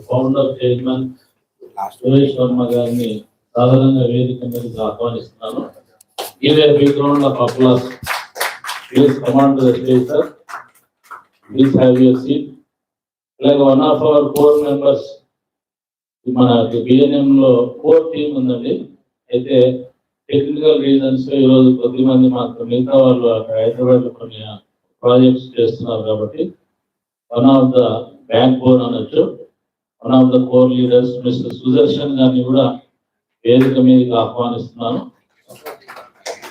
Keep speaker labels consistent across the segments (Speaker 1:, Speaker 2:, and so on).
Speaker 1: Founder chairman Suresh Varma గారిని సాధారణంగా వేదిక మీదకి ఆహ్వానిస్తున్నాను. ఇదే big round of applause. Please come and to the stage sir. Please have your seat. అలాగే one of our core members, మన బిఎన్ఎం లో కోర్ టీమ్ ఉందండి. అయితే టెక్నికల్ రీజన్స్ ఈరోజు కొద్దిమంది మాత్రం, మిగతా వాళ్ళు అక్కడ హైదరాబాద్ లో కొన్ని ప్రాజెక్ట్స్ చేస్తున్నారు కాబట్టి one of the backbone అనొచ్చు, one of the core leaders mister Sudarshan గారిని కూడా వేదిక మీదకి ఆహ్వానిస్తున్నాను.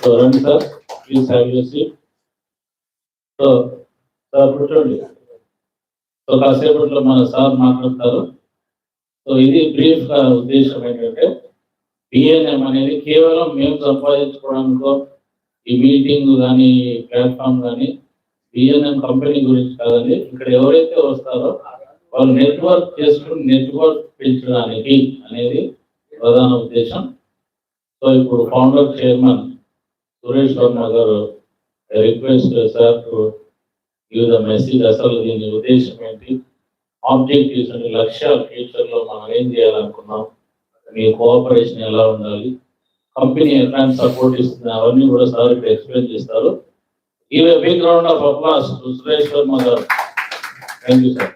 Speaker 1: సో రండి sir, please have your seat. So sir కూర్చోండి. సో కాసేపట్లో మన సార్ మాట్లాడతారు. సో ఇది బ్రీఫ్ గా ఉద్దేశం ఏంటంటే, బిఎన్ఎం అనేది కేవలం మేము సంపాదించుకోవడానికో ఈ మీటింగ్ కానీ ప్లాట్ఫామ్ కానీ బిఎన్ఎం కంపెనీ గురించి కాదండి. ఇక్కడ ఎవరైతే వస్తారో వాళ్ళు నెట్వర్క్ చేసుకుని నెట్వర్క్ పెంచడానికి అనేది ప్రధాన ఉద్దేశం. సో ఇప్పుడు ఫౌండర్ చైర్మన్ సురేష్ వర్మ గారు request sir to give the message. అసలు దీని ఉద్దేశం ఏంటి, ఆబ్జెక్టివ్స్ అంటే లక్ష్యాలు, ఫ్యూచర్ లో మనం ఏం చేయాలనుకున్నాం, మీ కోఆపరేషన్ ఎలా ఉండాలి, కంపెనీ ఎట్లాంటి సపోర్ట్ ఇస్తుంది, అవన్నీ కూడా సార్ ఇక్కడ ఎక్స్ప్లెయిన్ చేస్తారు. Give a big round of applause to Suresh Verma garu. Thank you, sir.